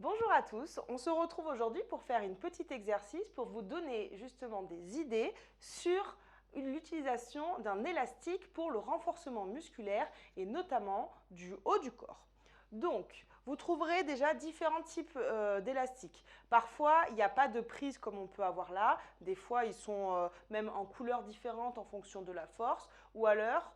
Bonjour à tous, on se retrouve aujourd'hui pour faire un petit exercice pour vous donner justement des idées sur l'utilisation d'un élastique pour le renforcement musculaire et notamment du haut du corps. Donc, vous trouverez déjà différents types d'élastiques. Parfois, il n'y a pas de prise comme on peut avoir là. Des fois, ils sont même en couleurs différentes en fonction de la force. Ou alors,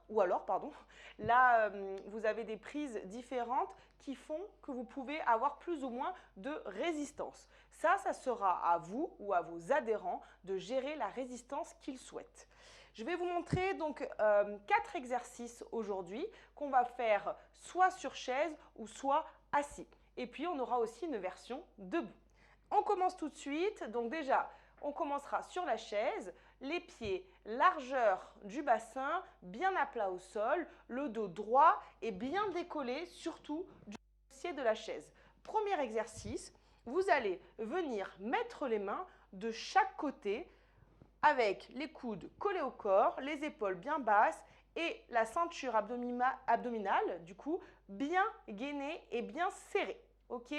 là, vous avez des prises différentes qui font que vous pouvez avoir plus ou moins de résistance. Ça sera à vous ou à vos adhérents de gérer la résistance qu'ils souhaitent. Je vais vous montrer donc 4 exercices aujourd'hui qu'on va faire soit sur chaise ou soit assis. Et puis on aura aussi une version debout. On commence tout de suite. Donc déjà, on commencera sur la chaise, les pieds largeur du bassin, bien à plat au sol, le dos droit et bien décollé, surtout du dossier de la chaise. Premier exercice, vous allez venir mettre les mains de chaque côté avec les coudes collés au corps, les épaules bien basses et la ceinture abdominale, du coup, bien gainée et bien serrée. Ok?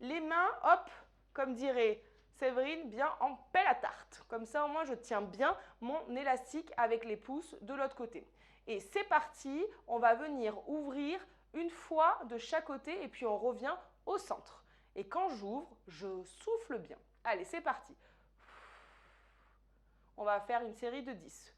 Les mains, hop, comme dirait Séverine, bien en pelle à tarte. Comme ça, au moins, je tiens bien mon élastique avec les pouces de l'autre côté. Et c'est parti, on va venir ouvrir une fois de chaque côté et puis on revient au centre. Et quand j'ouvre, je souffle bien. Allez, c'est parti. On va faire une série de 10.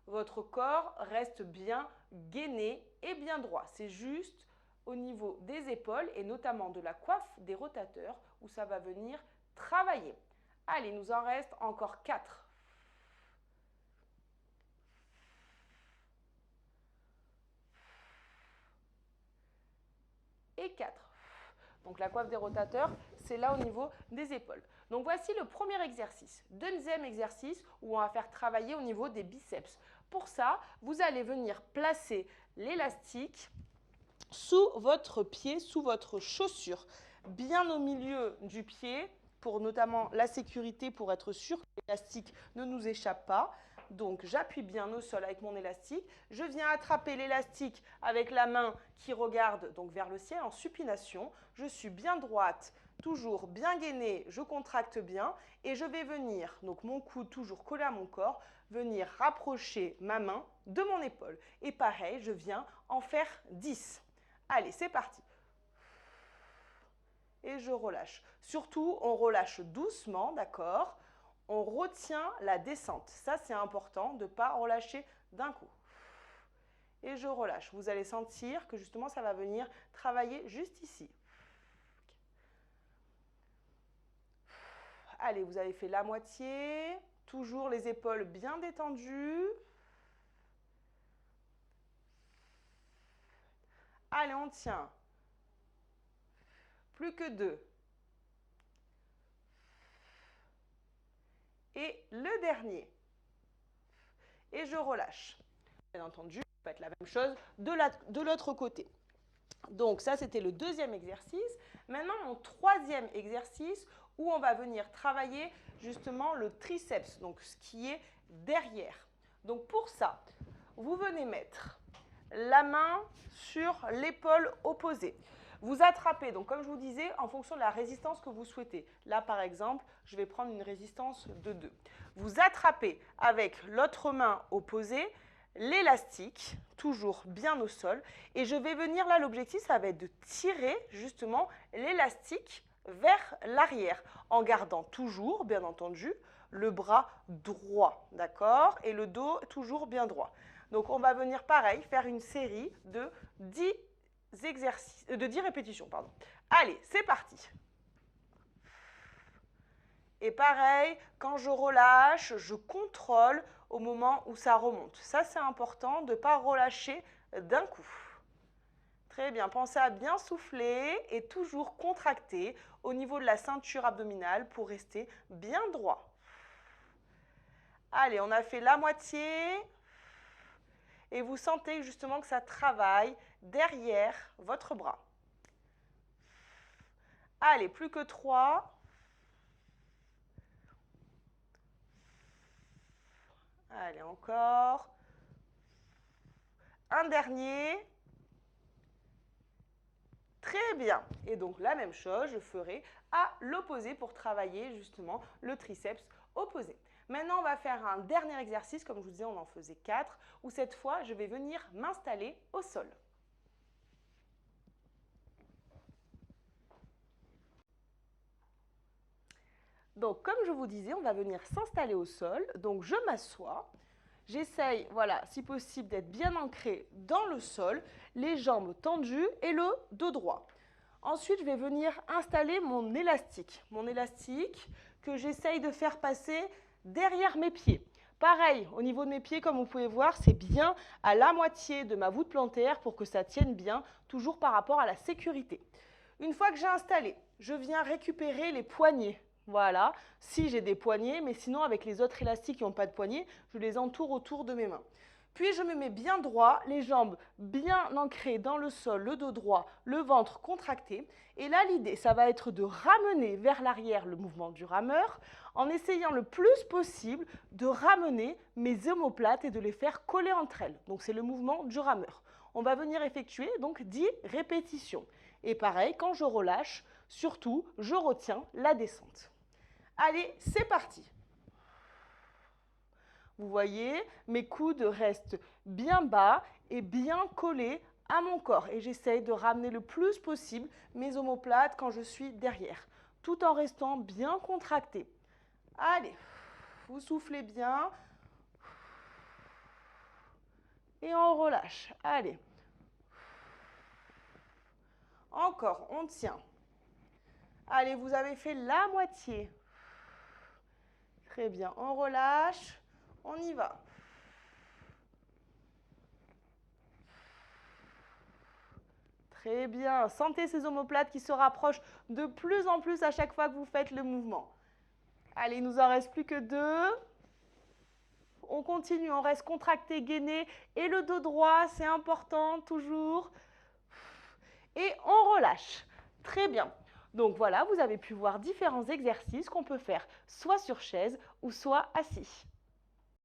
Votre corps reste bien gainé et bien droit. C'est juste au niveau des épaules et notamment de la coiffe des rotateurs où ça va venir travailler. Allez, il nous en reste encore 4. Et 4. Donc la coiffe des rotateurs, c'est là au niveau des épaules. Donc voici le premier exercice. Deuxième exercice où on va faire travailler au niveau des biceps. Pour ça, vous allez venir placer l'élastique sous votre pied, sous votre chaussure, bien au milieu du pied, pour notamment la sécurité, pour être sûr que l'élastique ne nous échappe pas. Donc j'appuie bien au sol avec mon élastique. Je viens attraper l'élastique avec la main qui regarde donc vers le ciel en supination. Je suis bien droite, toujours bien gainée, je contracte bien et je vais venir, donc mon coude toujours collé à mon corps, venir rapprocher ma main de mon épaule. Et pareil, je viens en faire 10. Allez, c'est parti. Et je relâche. Surtout, on relâche doucement, d'accord? On retient la descente. Ça, c'est important de ne pas relâcher d'un coup. Et je relâche. Vous allez sentir que justement, ça va venir travailler juste ici. Allez, vous avez fait la moitié. Toujours les épaules bien détendues. Allez, on tient. Plus que 2. Et le dernier. Et je relâche. Bien entendu, faites la même chose de l'autre côté. Donc ça, c'était le deuxième exercice. Maintenant, mon troisième exercice où on va venir travailler justement le triceps, donc ce qui est derrière. Donc pour ça, vous venez mettre la main sur l'épaule opposée. Vous attrapez, donc comme je vous disais, en fonction de la résistance que vous souhaitez. Là, par exemple, je vais prendre une résistance de 2. Vous attrapez avec l'autre main opposée l'élastique, toujours bien au sol, et je vais venir là, l'objectif, ça va être de tirer justement l'élastique vers l'arrière, en gardant toujours, bien entendu, le bras droit, d'accord? Et le dos toujours bien droit. Donc on va venir pareil, faire une série de 10 répétitions. Pardon. Allez, c'est parti. Et pareil, quand je relâche, je contrôle au moment où ça remonte. Ça, c'est important de ne pas relâcher d'un coup. Très bien, pensez à bien souffler et toujours contracter au niveau de la ceinture abdominale pour rester bien droit. Allez, on a fait la moitié. Et vous sentez justement que ça travaille derrière votre bras. Allez, plus que 3. Allez, encore. Un dernier. Très bien. Et donc la même chose, je ferai à l'opposé pour travailler justement le triceps opposé. Maintenant, on va faire un dernier exercice, comme je vous disais, on en faisait 4, où cette fois, je vais venir m'installer au sol. Donc, comme je vous disais, on va venir s'installer au sol. Donc, je m'assois. J'essaye, voilà, si possible, d'être bien ancré dans le sol, les jambes tendues et le dos droit. Ensuite, je vais venir installer mon élastique. Mon élastique que j'essaye de faire passer derrière mes pieds. Pareil, au niveau de mes pieds, comme vous pouvez voir, c'est bien à la moitié de ma voûte plantaire pour que ça tienne bien, toujours par rapport à la sécurité. Une fois que j'ai installé, je viens récupérer les poignets. Voilà, si j'ai des poignets, mais sinon avec les autres élastiques qui n'ont pas de poignets, je les entoure autour de mes mains. Puis je me mets bien droit, les jambes bien ancrées dans le sol, le dos droit, le ventre contracté. Et là, l'idée, ça va être de ramener vers l'arrière le mouvement du rameur en essayant le plus possible de ramener mes omoplates et de les faire coller entre elles. Donc c'est le mouvement du rameur. On va venir effectuer donc 10 répétitions. Et pareil, quand je relâche, surtout, je retiens la descente. Allez, c'est parti. Vous voyez, mes coudes restent bien bas et bien collés à mon corps. Et j'essaye de ramener le plus possible mes omoplates quand je suis derrière, tout en restant bien contracté. Allez, vous soufflez bien. Et on relâche. Allez. Encore, on tient. Allez, vous avez fait la moitié. Très bien, on relâche. On y va. Très bien. Sentez ces omoplates qui se rapprochent de plus en plus à chaque fois que vous faites le mouvement. Allez, il nous en reste plus que 2. On continue, on reste contracté, gainé. Et le dos droit, c'est important, toujours. Et on relâche. Très bien. Donc voilà, vous avez pu voir différents exercices qu'on peut faire soit sur chaise ou soit assis.